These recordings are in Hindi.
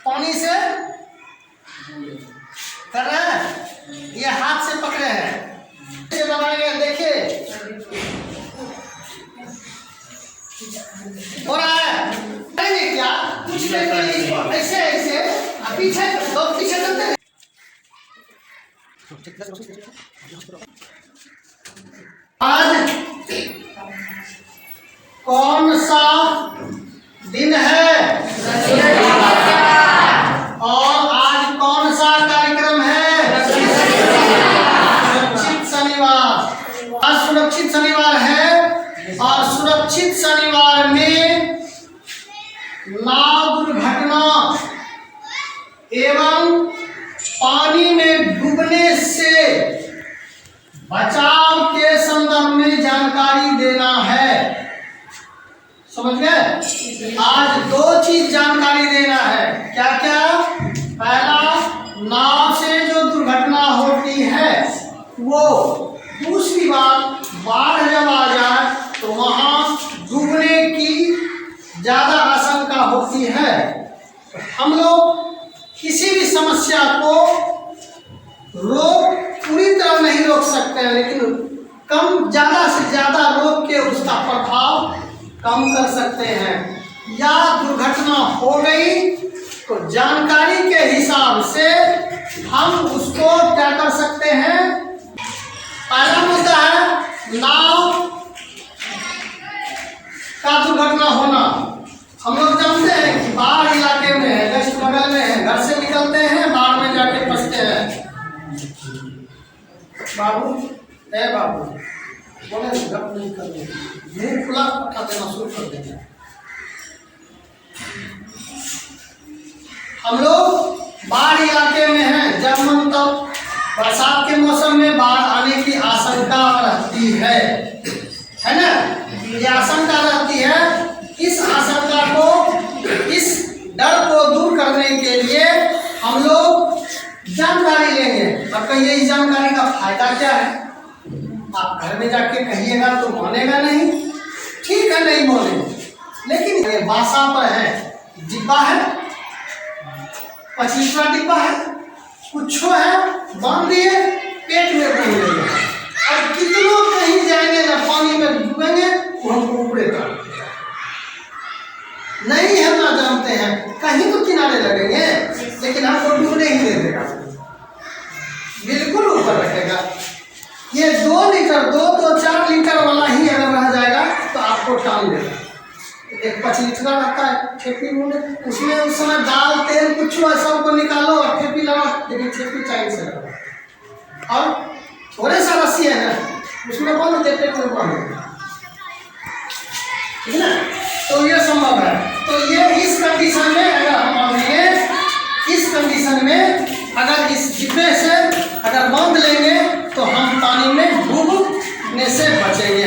पानी से कर रहे हैं, ये हाथ से पकड़े हैं, इसे दबाएंगे, देखिए हो रहा है। नहीं क्या कुछ नहीं, ऐसे ऐसे पीछे दो पीछे करते हैं। आज कौन सा दिन है और आज कौन सा कार्यक्रम है? सुरक्षित शनिवार। आज सुरक्षित शनिवार है और सुरक्षित शनिवार में नाव दुर्घटना एवं पानी में डूबने से बचाव के संदर्भ में जानकारी देना है। समझ गए? आज दो चीज जानकारी देना है। क्या क्या? पहला, नाव से जो दुर्घटना होती है वो। दूसरी बात, बाढ़ जब आ जाए तो वहां डूबने की ज्यादा आशंका होती है। हम लोग किसी भी समस्या को पूरी तरह नहीं रोक सकते हैं, लेकिन कम ज्यादा से ज्यादा रोक के उसका प्रभाव कम कर सकते हैं। या दुर्घटना हो गई तो जानकारी के हिसाब से हम उसको क्या कर सकते हैं। पहला मुद्दा है नाव का दुर्घटना होना। हम लोग जानते हैं कि बाढ़ इलाके में है, जस्ट बगल में है, घर से निकलते हैं, बाढ़ में जाके फंसते हैं। बाबू बाबू बोले गप नहीं करने, मुंह खुला उठा देना शुरू कर देंगे। हम लोग बाढ़ इलाके में हैं, जब मन तब बरसात के मौसम में बाढ़ आने की आशंका रहती है ना? ये आशंका रहती है। इस आशंका को, इस डर को दूर करने के लिए हम लोग जानकारी लेंगे। और कहिए इस जानकारी का फायदा क्या है? आप घर में जाके कहिएगा तो मानेगा नहीं, ठीक है नहीं माने, लेकिन ये बासा पर है, डिब्बा है, 25वां डिब्बा है, कुछ है, बांध दिए, पेट में बन गए। और कितनों कहीं जाएंगे ना पानी में डूबेंगे वो हमको ऊपरे कर नहीं, हम ना जानते हैं, कहीं तो किनारे लगेंगे लेकिन हमको डूबने ही नहीं देगा, बिल्कुल ऊपर रखेगा। ये 2 लीटर 4 लीटर वाला ही अगर रह जाएगा तो आपको टाल देगा। एक 5 लीटर रहता है ठेपी में, उसमें उस समय दाल तेल कुछ ऐसा को निकालो और ठेपी लगा, लेकिन ठेपी चाहिए से लगा। और थोड़े सा रस्सी है ना, उसमें बांध देते में बांध, ठीक है ना? तो ये संभव है। तो ये इस कंडीशन में अगर हम मानेंगे, इस कंडीशन में अगर इस डिब्बे से अगर बांध लेंगे तो हम पानी में डूबने से बचेंगे।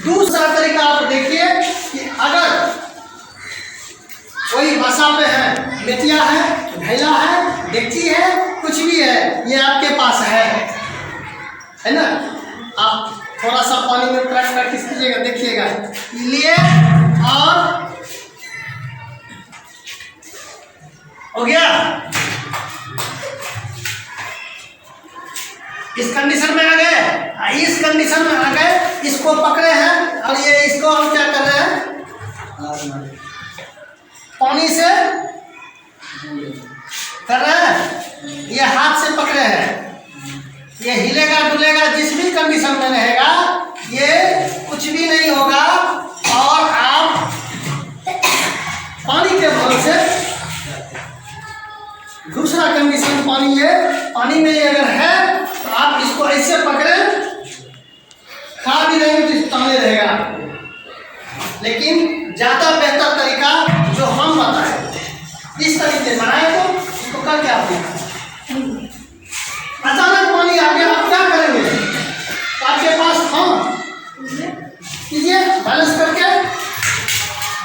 दूसरा तरीका आप देखिए कि अगर कोई बसा पे है, मिटिया है, ढैला है, डेगची है, कुछ भी है, ये आपके पास है ना? आप थोड़ा सा पानी में प्रैक्टिस कीजिएगा, देखिएगा, लिए और हो गया। इस कंडीशन में आ गए, इस कंडीशन में आ गए, इसको पकड़े हैं और ये इसको हम क्या कर रहे हैं, पानी से कर रहे हैं, ये हाथ से पकड़े हैं, ये हिलेगा डुलेगा, जिस भी कंडीशन में रहेगा ये कुछ भी नहीं होगा और आप पानी के भरोसे। दूसरा कंडीशन पानी है, पानी में अगर है तो आप इसको ऐसे पकड़े, खा भी रहेंगे तो ताने रहेगा। लेकिन ज्यादा बेहतर तरीका जो हम बताएं, इस तरीके बनाए तो इसको करके आप अचानक पानी आ गया, आप क्या करेंगे? तो आपके पास कीजिए, बैलेंस करके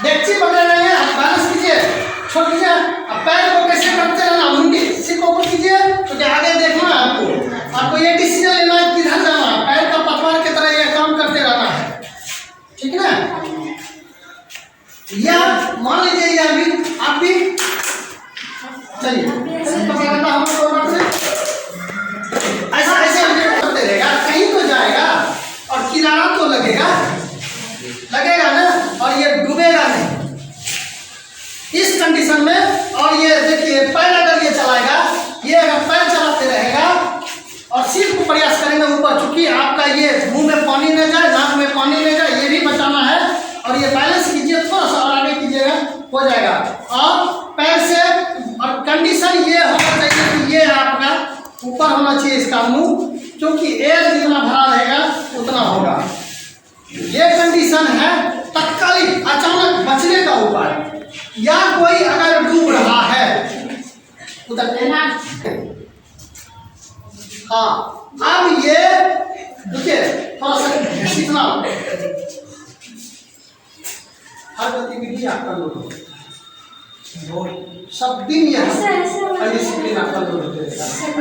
डेगची पकड़े रहेंगे, बैलेंस कीजिए, छोड़ दीजिए, अब पैर को कैसे करते रहना, मुंडी सिर को ऊपर कीजिए, तो आगे देखना है आपको ये डिसीजन लेना है किधर जाना है, पैर का पतवार की तरह ये काम करते रहना है, ठीक है ना? या मान लीजिए ये अभी आप भी चलिए पकड़ता हम ऐसा ऐसे करते रहेगा, कहीं तो जाएगा और किनारा तो लगेगा ना, और ये डूबेगा नहीं इस कंडीशन में। और ये देखिए पैर अगर ये चलाएगा, ये अगर पैर चलाते रहेगा और सिर को प्रयास करेंगे ऊपर, चूंकि आपका ये मुंह में पानी न जाए, नाक में पानी न जाए, ये भी बचाना है। और ये बैलेंस कीजिए, थोड़ा सा और आगे कीजिएगा, हो जाएगा। और पैर से, और कंडीशन ये होना चाहिए कि ये आपका ऊपर होना चाहिए इसका मुंह, क्योंकि एयर जितना भरा रहेगा उतना होगा। ये कंडीशन है तत्कालिक अचानक बचने का उपाय। या कोई अगर डूब रहा है उधर देना, हाँ अब ये देखिए थोड़ा सा सीखना, हर गतिविधि आपका लोड सब दिन ये डिसिप्लिन आपका लोड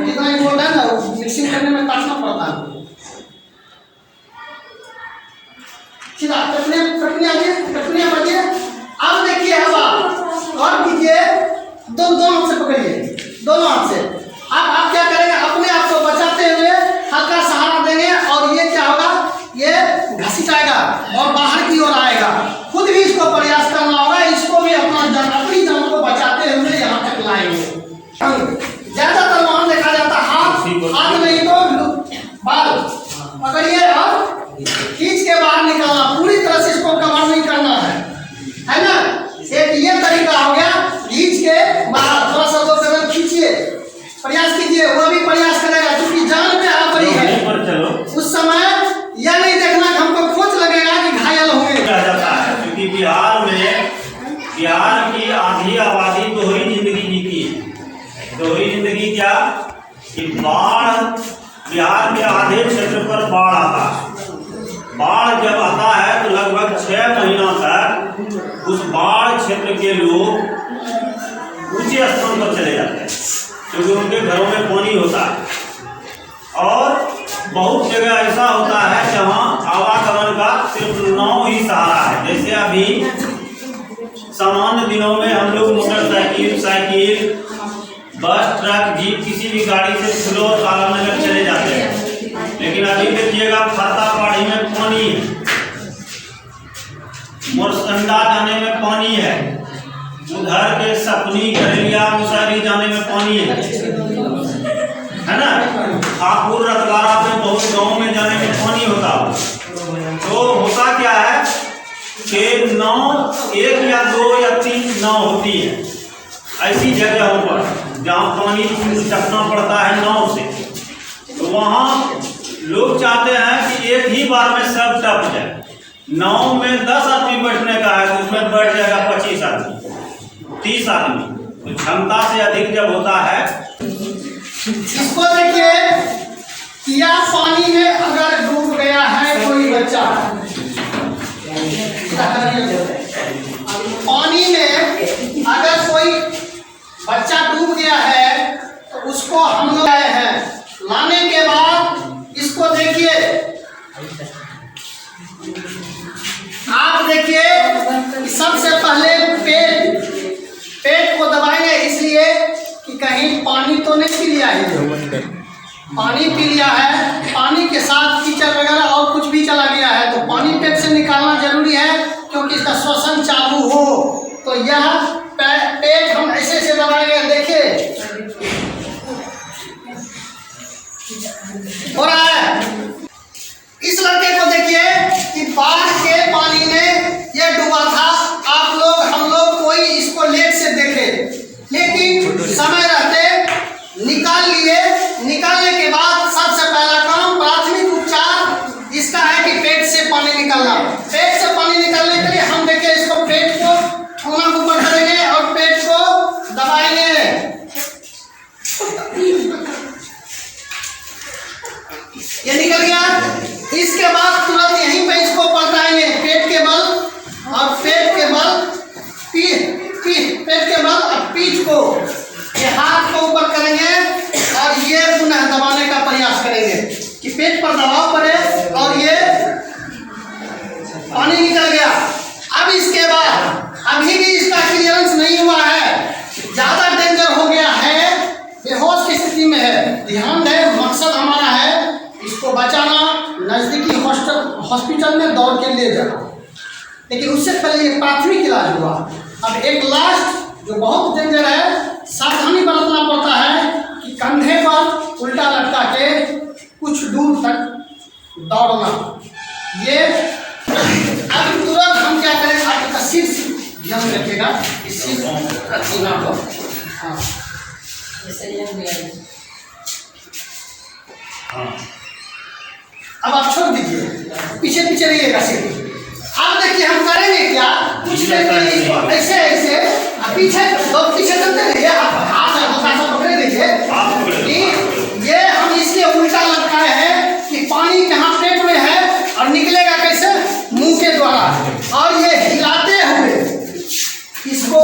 जितना ही बोल रहे हैं ना, मिक्सिंग करने में काटना पड़ता है सीधा कटने बजिए। अब देखिए हवा और कीजिए, दोनों हाथ से पकड़िए, दोनों हाथ से। अब आप क्या करेंगे, अपने आप को बचाते हुए हल्का सहारा देंगे और ये क्या होगा, ये घसीटाएगा और बाहर की ओर आएगा। खुद भी इसको प्रयास करना होगा, इसको भी अपनी जान को बचाते हुए यहाँ तक लाएंगे। ज्यादातर वहां देखा जाता हाथ नहीं तो बाल पकड़िए और खींच के बाहर निकालना, पूरी तरह से इसको कवर नहीं करना है ना। एक ये तरीका हो गया, खींच के बाहर थोड़ा सा 2 कदम खींचिए, प्रयास कीजिए, वो भी प्रयास करेगा क्योंकि जान पे आ पड़ी है। उस समय यह नहीं देखना कि हमको खोज लगेगा कि घायल होंगे। क्योंकि बिहार की आधी आबादी दोहरी जिंदगी जीती है। दोहरी जिंदगी क्या कि बाढ़, बिहार के आधे क्षेत्र पर बाढ़ आता है। बाढ़ जब आता है तो लगभग 6 महीना तक उस बाढ़ क्षेत्र के लोग ऊंचे स्थान पर चले जाते हैं, क्योंकि उनके घरों में पानी होता है। और बहुत जगह ऐसा होता है जहां आवागमन का सिर्फ नाव ही सहारा है। जैसे अभी सामान्य दिनों में हम लोग मोटरसाइकिल, साइकिल, बस, ट्रक, जीप किसी भी गाड़ी से फ्लोर आलमनगर चले जाते हैं। लेकिन अभी देखिएगा फरता पहाड़ी में पानी है, मोरसंडा जाने में पानी है, उधर के सपनी, घरेलिया, मुसहरी जाने में पानी है ना। ठाकुर रतवारा में बहुत गाँव में जाने में पानी होता है। तो होता क्या है कि नाव 1 या 2 या 3 नाव होती है ऐसी जगहों पर जहाँ पानी टपना पड़ता है नाव से। तो वहाँ लोग चाहते हैं कि एक ही बार में सब टप जाए। नाव में 10 आदमी बैठने का है तो उसमें बैठ जाएगा 25 आदमी, 30 आदमी। तो क्षमता से अधिक जब होता है, इसको देखिए कि या पानी में अगर डूब गया है कोई बच्चा, पानी में अगर कोई बच्चा डूब गया है तो उसको हम लोग लाए हैं। लाने के बाद इसको देखिए, आप देखिए सबसे पहले पेट को दबाएंगे, इसलिए कि कहीं पानी तो नहीं पी लिया है। पानी पी लिया है, पानी के साथ कीचड़ वगैरह और कुछ भी चला गया है तो पानी पेट से निकालना जरूरी है, क्योंकि इसका श्वसन चालू हो। तो यह पेट हम ऐसे से दबाएंगे, देखिए हो रहा है। इस लड़के को देखिए कि बाढ़ के पानी में ये डूबा था। आप लोग, हम लोग कोई इसको लेट से देखे, लेकिन समय रहते निकाल लिए। निकालने के बाद सबसे पहला काम प्राथमिक उपचार इसका है कि पेट से पानी निकालना। पेट से पानी निकालने के लिए हम देखिए इसको पेट को ठोना ऊपर करेंगे और पेट को दबाएंगे। ये निकल गया। इसके बाद तुरंत यहीं पे इसको पलटाएंगे पेट के बल और पेट के बल पेट के बल और पीठ को, ये हाथ को ऊपर करेंगे और ये पुनः दबाने का प्रयास करेंगे कि पेट पर दबाव पड़े और ये पानी निकल गया। अब इसके बाद हॉस्पिटल में दौड़ के ले जाना, लेकिन उससे पहले ये प्राथमिक इलाज हुआ। अब एक लास्ट जो बहुत डेंजर है, सावधानी बरतना पड़ता है कि कंधे पर उल्टा लटका के कुछ दूर तक दौड़ना। ये अब तुरंत हम क्या करें, आपका सिर ध्यान रखिएगा, इस सिर रखना हो। हाँ अब आप छोड़ दीजिए, पीछे पीछे रहिएगा सिर। अब देखिए हम करेंगे क्या, कुछ देर ऐसे ऐसे पीछे पीछे चलते रहिए, हाथ पकड़े रहिए कि ये हम इसलिए उल्टा लटकाए हैं कि पानी जहाँ पेट में है और निकलेगा कैसे, मुंह के द्वारा। और ये हिलाते हुए, इसको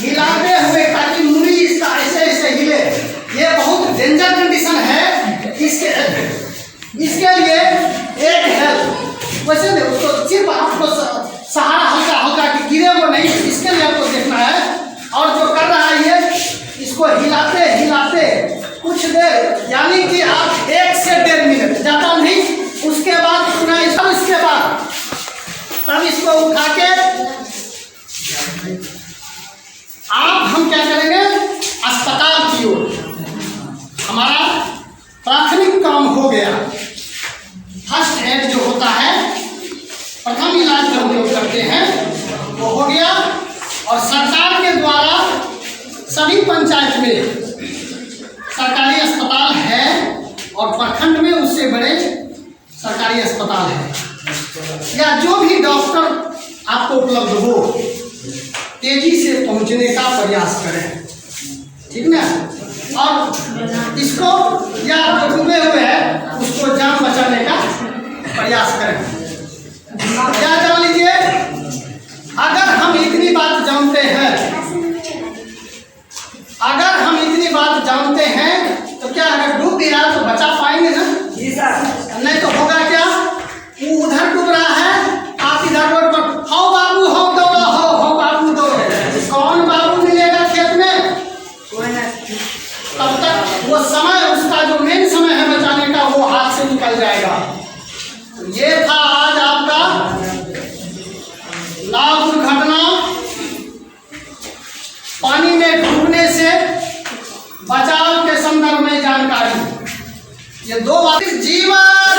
हिलाते हुए ताकि मुड़ी इसका ऐसे ऐसे हिले। ये बहुत डेंजर कंडीशन है। इसके लिए एक हेल्प वैसे नहीं, उसको सिर्फ आपको सहारा हल्का हल्का कि गिरे वो नहीं, इसके लिए आपको देखना है। और जो कर रहा है ये, इसको हिलाते हिलाते कुछ देर, यानी कि आप 1 से 1.5 मिनट, ज़्यादा नहीं। उसके बाद सुना, इसके बाद तब इसको उठा के आप हम क्या करेंगे, अस्पताल की ओर। हमारा प्राथमिक काम हो गया। फर्स्ट एड जो होता है, प्रथम इलाज जो हम लोग करते हैं वो हो गया। और सरकार के द्वारा सभी पंचायत में सरकारी अस्पताल है और प्रखंड में उससे बड़े सरकारी अस्पताल है, या जो भी डॉक्टर आपको उपलब्ध हो तेजी से पहुंचने का प्रयास करें, ठीक ना। और इसको या जो डूबे हुए हैं उसको जान बचाने का प्रयास करें। क्या जान लीजिए, अगर हम इतनी बात जानते हैं, अगर हम इतनी बात जानते हैं तो क्या अगर डूब गया तो बचा पाएंगे ना? जी सर। नहीं तो होगा क्या, वो उधर डूब रहा है, आप इधर रोड पर हो बाबू हो दौड़ो, हो बाबू दौड़ो। कौन बाबू मिलेगा खेत में? तब तक वो समय, उसका जो मेन समय है बचाने का, वो हाथ से निकल जाएगा। ये था आज आपका लाभ दुर्घटना, पानी में डूबने से बचाव के संदर्भ में जानकारी। ये 2 बातें जीवन